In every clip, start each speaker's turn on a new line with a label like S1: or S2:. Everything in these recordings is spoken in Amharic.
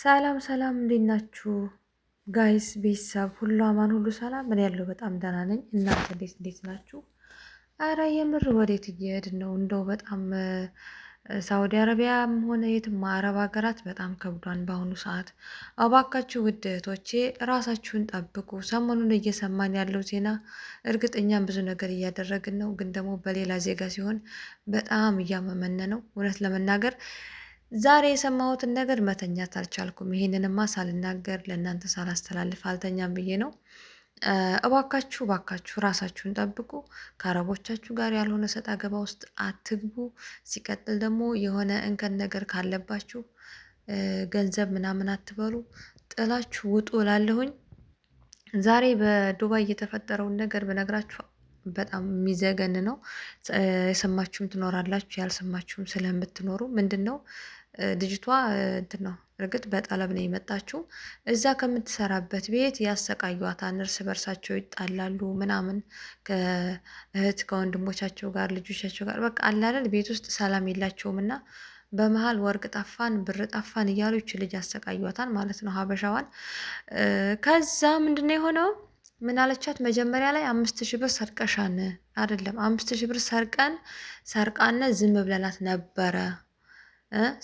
S1: ሰላም ሰላም እንዴት ናችሁ? ጋይስ ቤተሰብ ሁሉ አማን ሁሉ ሰላም። ምን ያለው በጣም ደህና ነኝ። እናንተ እንዴት ናችሁ? አረ የምር ወዴት እየሄድን ነው? እንደው በጣም ሳውዲ አረቢያም ሆነ የትም አረብ ሀገራት በጣም ከብዷን በአሁኑ ሰዓት። እባካችሁ ውድ እህቶቼ ራሳችሁን ጠብቁ። ሰሞኑን እየሰማን ያለው ዜና እርግጠኛም ብዙ ነገር እያደረግን ነው፣ ግን ደግሞ በሌላ ዜጋ ሲሆን በጣም እያመመን ነው እውነት ለመናገር ዛሬ የሰማሁትን ነገር መተኛት አልቻልኩም። ይሄንንማ ሳልናገር ለእናንተ ሳላስተላልፍ አልተኛም ብዬ ነው። እባካችሁ እባካችሁ ራሳችሁን ጠብቁ። ከአረቦቻችሁ ጋር ያልሆነ ሰጣ ገባ ውስጥ አትግቡ። ሲቀጥል ደግሞ የሆነ እንከን ነገር ካለባችሁ ገንዘብ ምናምን አትበሉ፣ ጥላችሁ ውጡ እላለሁኝ። ዛሬ በዱባይ የተፈጠረውን ነገር በነግራችሁ በጣም የሚዘገን ነው። የሰማችሁም ትኖራላችሁ፣ ያልሰማችሁም ስለምትኖሩ ምንድን ነው ልጅቷ እንትን ነው እርግጥ በጠለብ ነው የመጣችው። እዛ ከምትሰራበት ቤት ያሰቃዩዋታል፣ እርስ በርሳቸው ይጣላሉ ምናምን ከእህት ከወንድሞቻቸው ጋር ልጆቻቸው ጋር በቃ አላለን ቤት ውስጥ ሰላም የላቸውም። እና በመሀል ወርቅ ጠፋን ብር ጠፋን እያሉ ይች ልጅ ያሰቃዩዋታል ማለት ነው ሀበሻዋን። ከዛ ምንድነው የሆነው? ምን አለቻት መጀመሪያ ላይ 5000 ብር ሰርቀሻን አይደለም 5000 ብር ሰርቃነ ዝም ብለናት ነበረ።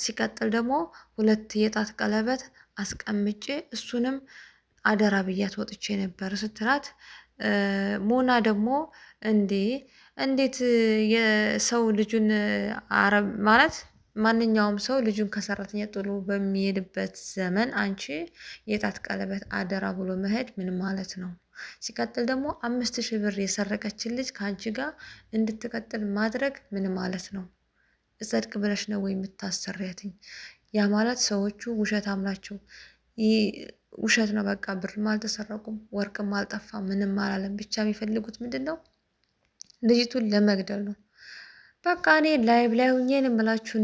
S1: ሲቀጥል ደግሞ 2 የጣት ቀለበት አስቀምጬ እሱንም አደራ ብያት ወጥቼ ነበር ስትላት፣ ሞና ደግሞ እንዴት የሰው ልጁን አረብ ማለት ማንኛውም ሰው ልጁን ከሰራተኛ ጥሎ በሚሄድበት ዘመን አንቺ የጣት ቀለበት አደራ ብሎ መሄድ ምን ማለት ነው? ሲቀጥል ደግሞ 5000 ብር የሰረቀችን ልጅ ከአንቺ ጋር እንድትቀጥል ማድረግ ምን ማለት ነው? እጸድቅ ብለሽ ነው ወይ የምታሰሪያትኝ? ያ ማለት ሰዎቹ ውሸታም ናቸው። ውሸት ነው በቃ። ብርም አልተሰረቁም፣ ወርቅም አልጠፋ፣ ምንም አላለም። ብቻ የሚፈልጉት ምንድን ነው? ልጅቱን ለመግደል ነው። በቃ እኔ ላይቭ ላይ ሁኜ የምላችሁ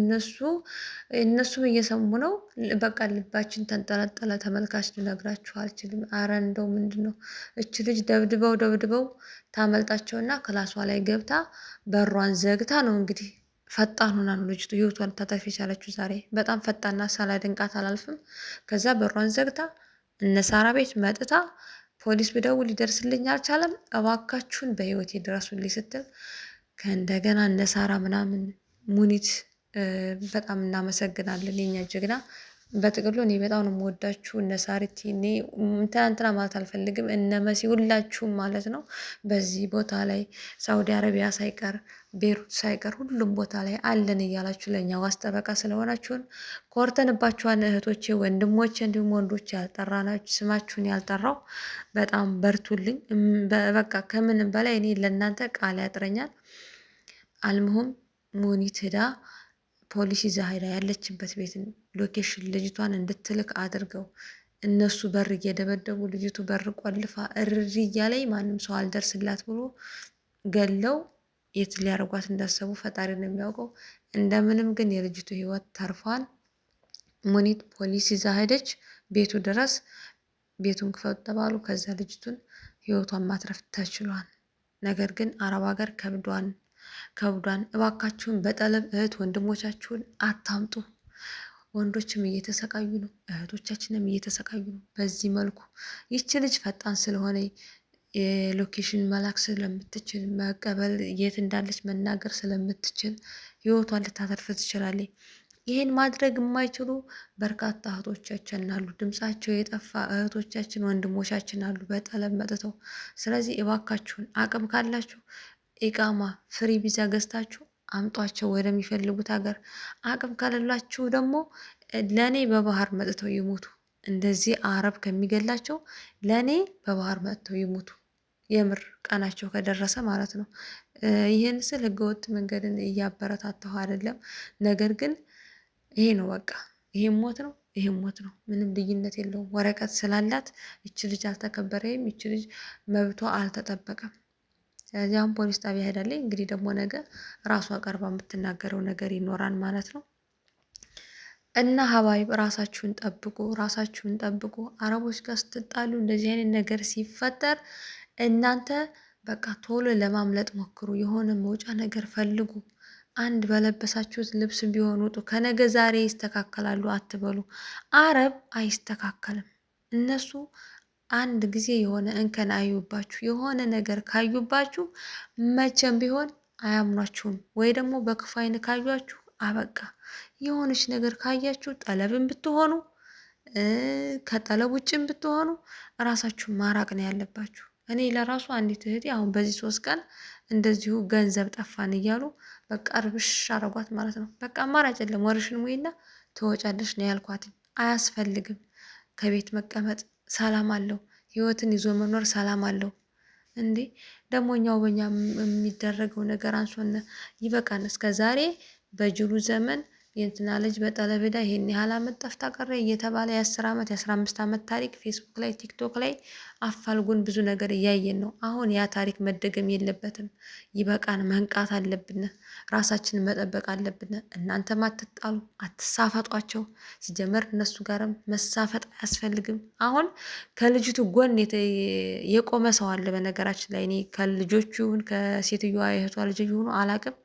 S1: እነሱም እየሰሙ ነው። በቃ ልባችን ተንጠለጠለ። ተመልካች ልነግራችሁ አልችልም። አረ እንደው ምንድን ነው እች ልጅ ደብድበው ታመልጣቸውና ክላሷ ላይ ገብታ በሯን ዘግታ ነው እንግዲህ ፈጣን ሆና ነው ልጅቱ ህይወቷን ልታተርፍ የቻለችው። ዛሬ በጣም ፈጣንና ሳላደንቃት አላልፍም። ከዛ በሯን ዘግታ እነ ሳራ ቤት መጥታ ፖሊስ ብደውል ሊደርስልኝ አልቻለም፣ እባካችሁን በህይወት የደረሱልኝ ስትል ከእንደገና እነ ሳራ ምናምን ሙኒት በጣም እናመሰግናለን የኛ ጀግና። በጥቅሉ እኔ በጣም ነው የምወዳችሁ እነ ሳሪቲ። እኔ እንትና ማለት አልፈልግም፣ እነ መሲ ሁላችሁም ማለት ነው። በዚህ ቦታ ላይ ሳውዲ አረቢያ ሳይቀር ቤሩት ሳይቀር ሁሉም ቦታ ላይ አለን እያላችሁ ለእኛ ዋስ ጠበቃ ስለሆናችሁን ኮርተንባችኋን እህቶቼ፣ ወንድሞቼ እንዲሁም ወንዶች ያልጠራናችሁ ስማችሁን ያልጠራው በጣም በርቱልኝ። በቃ ከምንም በላይ እኔ ለእናንተ ቃል ያጥረኛል። አልምሁም ሙኒት ሄዳ ፖሊስ ይዛ ሄዳ ያለችበት ቤት ሎኬሽን ልጅቷን እንድትልክ አድርገው እነሱ በር እየደበደቡ ልጅቱ በር ቆልፋ እርሪ እያለኝ ማንም ሰው አልደርስላት ብሎ ገለው የት ሊያደርጓት እንዳሰቡ ፈጣሪ ነው የሚያውቀው። እንደምንም ግን የልጅቱ ህይወት ተርፏል። ሙኒት ፖሊስ ይዛ ሄደች ቤቱ ድረስ። ቤቱን ክፈቱ ተባሉ። ከዛ ልጅቱን ህይወቷን ማትረፍ ተችሏል። ነገር ግን አረብ ሀገር ከብዷን። እባካችሁን በጠለብ እህት ወንድሞቻችሁን አታምጡ። ወንዶችም እየተሰቃዩ ነው፣ እህቶቻችንም እየተሰቃዩ ነው። በዚህ መልኩ ይቺ ልጅ ፈጣን ስለሆነ የሎኬሽን መላክ ስለምትችል መቀበል የት እንዳለች መናገር ስለምትችል ህይወቷን ልታተርፍ ትችላለች። ይህን ማድረግ የማይችሉ በርካታ እህቶቻችን አሉ። ድምጻቸው የጠፋ እህቶቻችን ወንድሞቻችን አሉ በጠለብ መጥተው። ስለዚህ እባካችሁን አቅም ካላችሁ ኢቃማ ፍሪ ቪዛ ገዝታችሁ አምጧቸው ወደሚፈልጉት ሀገር። አቅም ከሌላችሁ ደግሞ ለኔ በባህር መጥተው ይሞቱ። እንደዚህ አረብ ከሚገላቸው ለኔ በባህር መጥተው ይሞቱ። የምር ቀናቸው ከደረሰ ማለት ነው። ይህን ስል ህገወጥ መንገድን እያበረታታሁ አይደለም። ነገር ግን ይሄ ነው በቃ። ይሄም ሞት ነው፣ ይሄም ሞት ነው። ምንም ልዩነት የለውም። ወረቀት ስላላት ይች ልጅ አልተከበረም፣ ይች ልጅ መብቷ አልተጠበቀም። ስለዚህ አሁን ፖሊስ ጣቢያ ሄዳለች። እንግዲህ ደግሞ ነገ ራሷ ቀርባ የምትናገረው ነገር ይኖራል ማለት ነው። እና ሀባይብ ራሳችሁን ጠብቁ፣ ራሳችሁን ጠብቁ። አረቦች ጋር ስትጣሉ እንደዚህ አይነት ነገር ሲፈጠር እናንተ በቃ ቶሎ ለማምለጥ ሞክሩ። የሆነ መውጫ ነገር ፈልጉ። አንድ በለበሳችሁት ልብስ ቢሆን ውጡ። ከነገ ዛሬ ይስተካከላሉ አትበሉ። አረብ አይስተካከልም። እነሱ አንድ ጊዜ የሆነ እንከን አዩባችሁ፣ የሆነ ነገር ካዩባችሁ መቼም ቢሆን አያምኗችሁም። ወይ ደግሞ በክፉ ዓይን ካዩአችሁ አበቃ። የሆነች ነገር ካያችሁ ጠለብን ብትሆኑ ከጠለብ ውጭም ብትሆኑ እራሳችሁን ማራቅ ነው ያለባችሁ። እኔ ለራሱ አንዲት እህቴ አሁን በዚህ 3 ቀን እንደዚሁ ገንዘብ ጠፋን እያሉ በቃ እርብሽ አረጓት ማለት ነው። በቃ አማራጭ የለም፣ ወርሽን ሙይና ትወጫለሽ ነው ያልኳት። አያስፈልግም ከቤት መቀመጥ ሰላም አለው። ህይወትን ይዞ መኖር ሰላም አለው። እንዴ ደግሞ እኛው በእኛ የሚደረገው ነገር አንሶን ይበቃን። እስከ ዛሬ በጅሉ ዘመን የእንትና ልጅ በጠለብ ዕዳ ይሄን ያህል አመት ጠፍታ ቀረ እየተባለ የ10 ዓመት የ15 ዓመት ታሪክ ፌስቡክ ላይ ቲክቶክ ላይ አፋልጉን ብዙ ነገር እያየን ነው። አሁን ያ ታሪክ መደገም የለበትም። ይበቃን። መንቃት አለብን። ራሳችንን መጠበቅ አለብን። እናንተም አትጣሉ፣ አትሳፈጧቸው። ሲጀመር እነሱ ጋርም መሳፈጥ አያስፈልግም። አሁን ከልጅቱ ጎን የቆመ ሰው አለ። በነገራችን ላይ እኔ ከልጆቹ ይሁን ከሴትዮዋ የእህቷ ልጅ ይሁኑ አላቅም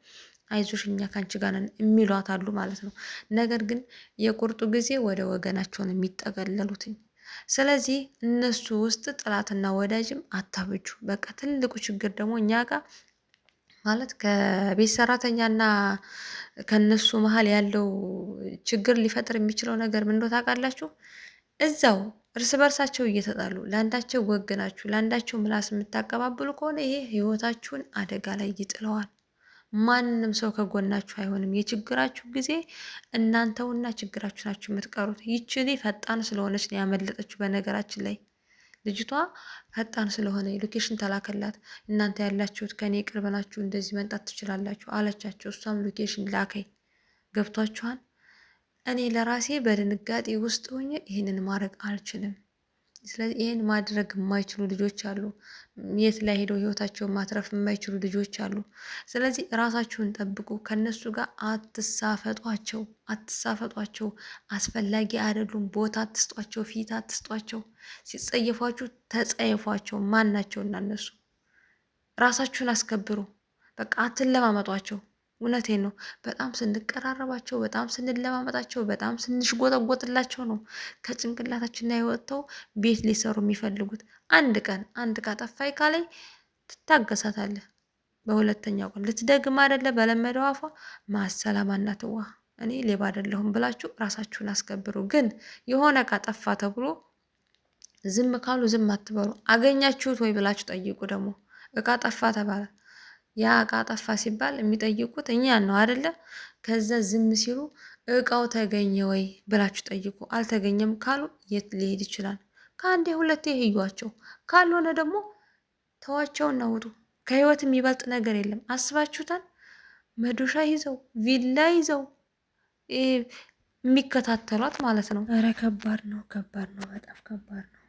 S1: አይዞሽ እኛ ካንቺ ጋር ነን የሚሏት አሉ ማለት ነው። ነገር ግን የቁርጡ ጊዜ ወደ ወገናቸውን የሚጠቀለሉትኝ። ስለዚህ እነሱ ውስጥ ጥላትና ወዳጅም አታብጁ። በቃ ትልቁ ችግር ደግሞ እኛ ጋር ማለት ከቤት ሰራተኛና ከነሱ መሀል ያለው ችግር ሊፈጥር የሚችለው ነገር ምን እንደው ታውቃላችሁ? እዛው እርስ በርሳቸው እየተጣሉ ለአንዳቸው ወገናችሁ ለአንዳቸው ምላስ የምታቀባብሉ ከሆነ ይሄ ህይወታችሁን አደጋ ላይ ይጥለዋል። ማንም ሰው ከጎናችሁ አይሆንም። የችግራችሁ ጊዜ እናንተውና ችግራችሁ ናችሁ የምትቀሩት። ይችሊ ፈጣን ስለሆነች ነው ያመለጠችው። በነገራችን ላይ ልጅቷ ፈጣን ስለሆነ ሎኬሽን ተላከላት። እናንተ ያላችሁት ከኔ ቅርብ ናችሁ፣ እንደዚህ መምጣት ትችላላችሁ አለቻቸው። እሷም ሎኬሽን ላከኝ። ገብቷችኋል? እኔ ለራሴ በድንጋጤ ውስጥ ሆኜ ይህንን ማድረግ አልችልም። ስለዚህ ይህን ማድረግ የማይችሉ ልጆች አሉ። የት ላይ ሄደው ህይወታቸውን ማትረፍ የማይችሉ ልጆች አሉ። ስለዚህ ራሳችሁን ጠብቁ። ከነሱ ጋር አትሳፈጧቸው። አስፈላጊ አይደሉም። ቦታ አትስጧቸው፣ ፊት አትስጧቸው። ሲጸየፏችሁ ተጸየፏቸው። ማን ናቸው እና እነሱ? ራሳችሁን አስከብሩ። በቃ አትለማመጧቸው። እውነቴን ነው። በጣም ስንቀራረባቸው፣ በጣም ስንለማመጣቸው፣ በጣም ስንሽጎጠጎጥላቸው ነው ከጭንቅላታችን ላይ ወጥተው ቤት ሊሰሩ የሚፈልጉት። አንድ ዕቃ ጠፋይ ካላይ ትታገሳታለህ። በሁለተኛው ቀን ልትደግም አይደለ በለመደው አፏ ማሰላማ እናትዋ እኔ ሌባ አይደለሁም ብላችሁ ራሳችሁን አስከብሩ። ግን የሆነ ዕቃ ጠፋ ተብሎ ዝም ካሉ ዝም አትበሉ። አገኛችሁት ወይ ብላችሁ ጠይቁ። ደግሞ ዕቃ ጠፋ ተባለ። ያ ዕቃ ጠፋ ሲባል የሚጠይቁት እኛን ነው አይደለ? ከዛ ዝም ሲሉ ዕቃው ተገኘ ወይ ብላችሁ ጠይቁ። አልተገኘም ካሉ የት ሊሄድ ይችላል? ከአንዴ ሁለቴ ህዩዋቸው። ካልሆነ ደግሞ ተዋቸውና ውጡ። ከህይወት የሚበልጥ ነገር የለም። አስባችሁታል? መዶሻ ይዘው ቪላ ይዘው የሚከታተሏት ማለት ነው። ኧረ ከባድ ነው፣ በጣም ከባድ ነው።